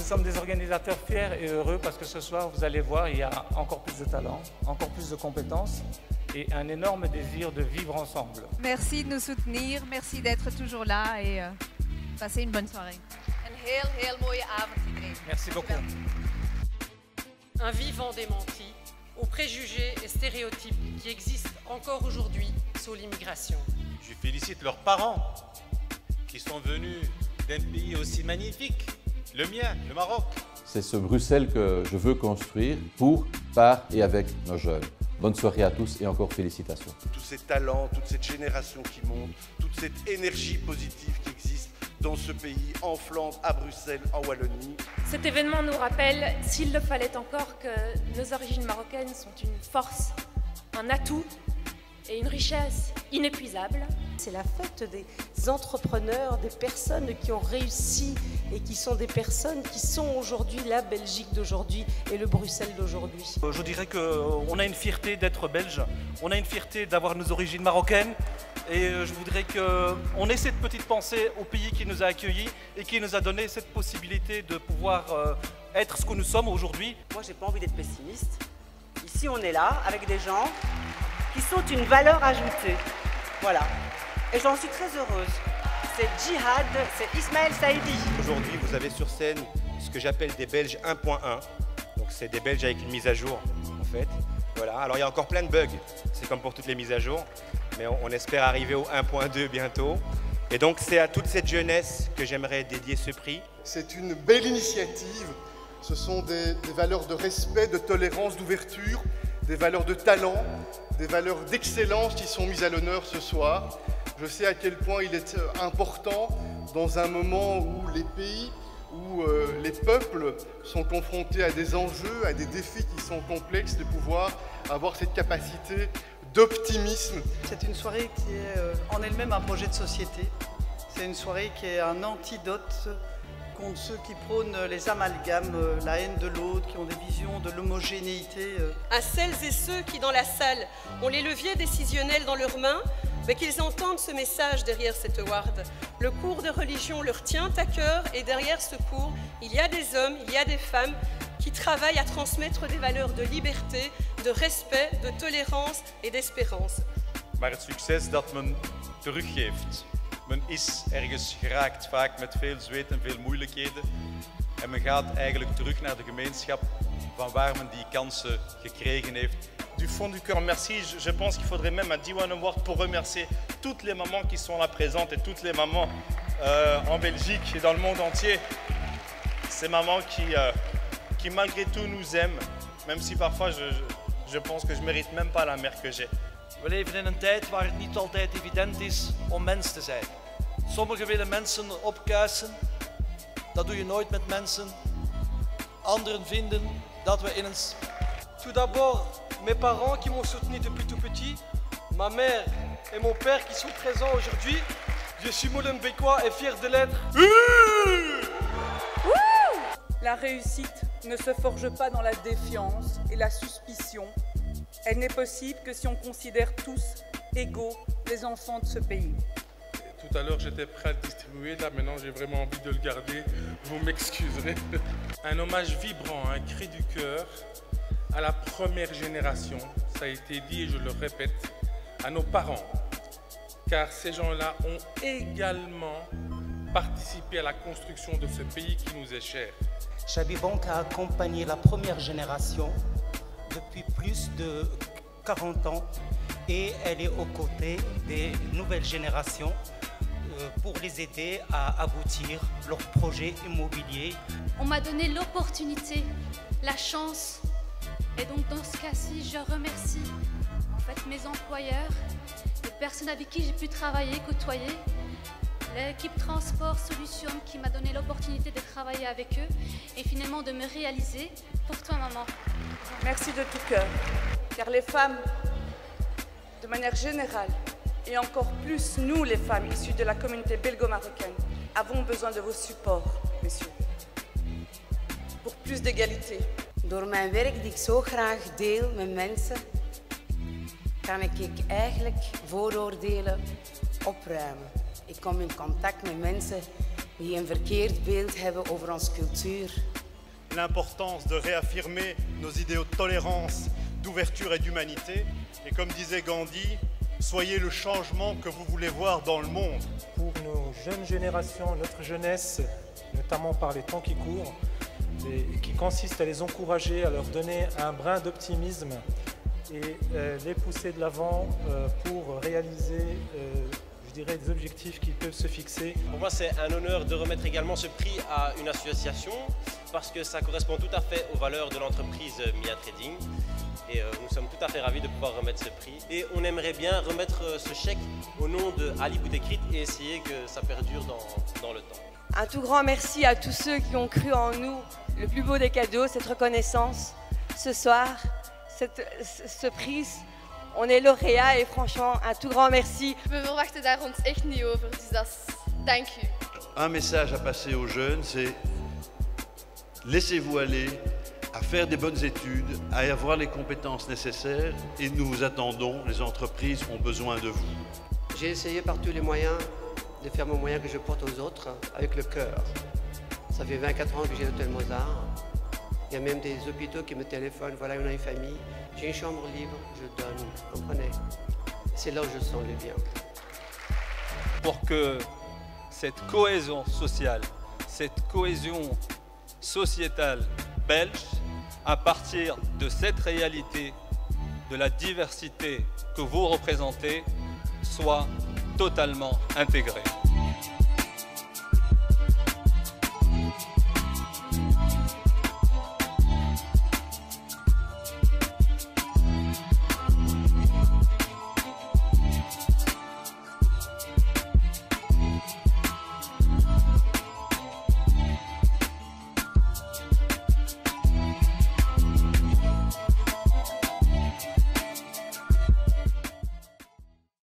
sommes des organisateurs fiers et heureux parce que ce soir, vous allez voir, il y a encore plus de talent, encore plus de compétences et un énorme désir de vivre ensemble. Merci de nous soutenir, merci d'être toujours là et passez une bonne soirée. Heel mooie avond iedereen. Merci beaucoup. Un vivant démenti aux préjugés et stéréotypes qui existent encore aujourd'hui sous l'immigration. Je félicite leurs parents qui sont venus d'un pays aussi magnifique, le mien, le Maroc. C'est ce Bruxelles que je veux construire pour, par et avec nos jeunes. Bonne soirée à tous et encore félicitations. Tous ces talents, toute cette génération qui monte, toute cette énergie positive qui existe dans ce pays, en Flandre, à Bruxelles, en Wallonie. Cet événement nous rappelle, s'il le fallait encore, que nos origines marocaines sont une force, un atout et une richesse inépuisable. C'est la fête des entrepreneurs, des personnes qui ont réussi et qui sont des personnes qui sont aujourd'hui la Belgique d'aujourd'hui et le Bruxelles d'aujourd'hui. Je dirais qu'on a une fierté d'être belge, on a une fierté d'avoir nos origines marocaines et je voudrais qu'on ait cette petite pensée au pays qui nous a accueillis et qui nous a donné cette possibilité de pouvoir être ce que nous sommes aujourd'hui. Moi, j'ai pas envie d'être pessimiste. Ici, on est là avec des gens qui sont une valeur ajoutée. Voilà. Et j'en suis très heureuse. C'est Djihad, c'est Ismaël Saïdi. Aujourd'hui, vous avez sur scène ce que j'appelle des Belges 1.1. Donc c'est des Belges avec une mise à jour, en fait. Voilà. Alors il y a encore plein de bugs. C'est comme pour toutes les mises à jour. Mais on espère arriver au 1.2 bientôt. Et donc c'est à toute cette jeunesse que j'aimerais dédier ce prix. C'est une belle initiative. Ce sont des valeurs de respect, de tolérance, d'ouverture, des valeurs de talent, des valeurs d'excellence qui sont mises à l'honneur ce soir. Je sais à quel point il est important, dans un moment où les pays, où les peuples sont confrontés à des enjeux, à des défis qui sont complexes, de pouvoir avoir cette capacité d'optimisme. C'est une soirée qui est en elle-même un projet de société. C'est une soirée qui est un antidote contre ceux qui prônent les amalgames, la haine de l'autre, qui ont des visions de l'homogénéité. À celles et ceux qui, dans la salle, ont les leviers décisionnels dans leurs mains, mais qu'ils entendent ce message derrière cette award. Le cours de religion leur tient à cœur et derrière ce cours, il y a des hommes, il y a des femmes qui travaillent à transmettre des valeurs de liberté, de respect, de tolérance et d'espérance. Maar het succes dat men teruggeeft. Men is ergens geraakt, vaak met veel zweet en veel moeilijkheden. En men gaat eigenlijk terug naar de gemeenschap van waar men die kansen gekregen heeft. Du fond du cœur, merci. Je pense qu'il faudrait même un D1 Award pour remercier toutes les mamans qui sont là présentes et toutes les mamans en Belgique et dans le monde entier. Ces mamans qui malgré tout nous aiment, même si parfois je pense que je mérite même pas la mère que j'ai. We leven in een tijd waar het niet altijd evident is om mens te zijn. Sommigen willen mensen opkuisen. Dat doe je nooit met mensen. Anderen vinden dat we in een... Tout d'abord, mes parents qui m'ont soutenu depuis tout petit, ma mère et mon père qui sont présents aujourd'hui. Je suis Molenbeekois et fier de l'être. La réussite ne se forge pas dans la défiance et la suspicion. Elle n'est possible que si on considère tous égaux les enfants de ce pays. Tout à l'heure, j'étais prêt à le distribuer. Là, maintenant, j'ai vraiment envie de le garder. Vous m'excuserez. Un hommage vibrant, un cri du cœur à la première génération. Ça a été dit et je le répète, à nos parents. Car ces gens-là ont également participé à la construction de ce pays qui nous est cher. Chabi Bank a accompagné la première génération depuis plus de 40 ans et elle est aux côtés des nouvelles générations pour les aider à aboutir leurs projets immobiliers. On m'a donné l'opportunité, la chance, et donc dans ce cas-ci, je remercie en fait mes employeurs, les personnes avec qui j'ai pu travailler, côtoyer, l'équipe Transport Solutions qui m'a donné l'opportunité de travailler avec eux et finalement de me réaliser pour toi, maman. Merci de tout cœur, car les femmes, de manière générale, et encore plus nous les femmes issues de la communauté belgo-marocaine, avons besoin de vos supports, messieurs, pour plus d'égalité. Door mijn werk die ik zo graag deel met mensen, kan ik eigenlijk vooroordelen opruimen. Ik kom in contact met mensen die een verkeerd beeld hebben over onze cultuur. l'importance de réaffirmer nos idéaux de tolérance, d'ouverture et d'humanité. Et comme disait Gandhi, soyez le changement que vous voulez voir dans le monde. Pour nos jeunes générations, notre jeunesse, notamment par les temps qui courent, et qui consiste à les encourager, à leur donner un brin d'optimisme et les pousser de l'avant pour réaliser je dirais, des objectifs qu'ils peuvent se fixer. Pour moi, c'est un honneur de remettre également ce prix à une association parce que ça correspond tout à fait aux valeurs de l'entreprise Mia Trading. Et nous sommes tout à fait ravis de pouvoir remettre ce prix. Et on aimerait bien remettre ce chèque au nom de Ali Boudekrit et essayer que ça perdure dans le temps. Un tout grand merci à tous ceux qui ont cru en nous. Le plus beau des cadeaux, cette reconnaissance. Ce soir, ce prix, on est lauréat et franchement, un tout grand merci. We verwachten daar ons echt niet over, dus dat is dank u. Un message à passer aux jeunes, c'est laissez-vous aller à faire des bonnes études, à avoir les compétences nécessaires et nous vous attendons, les entreprises ont besoin de vous. J'ai essayé par tous les moyens de faire mon moyen que je porte aux autres avec le cœur. Ça fait 24 ans que j'ai l'hôtel Mozart. Il y a même des hôpitaux qui me téléphonent, voilà, on a une famille, j'ai une chambre libre, je donne, vous comprenez? C'est là où je sens le bien. Pour que cette cohésion sociale, cette cohésion sociétale belge, à partir de cette réalité, de la diversité que vous représentez, soit totalement intégrée.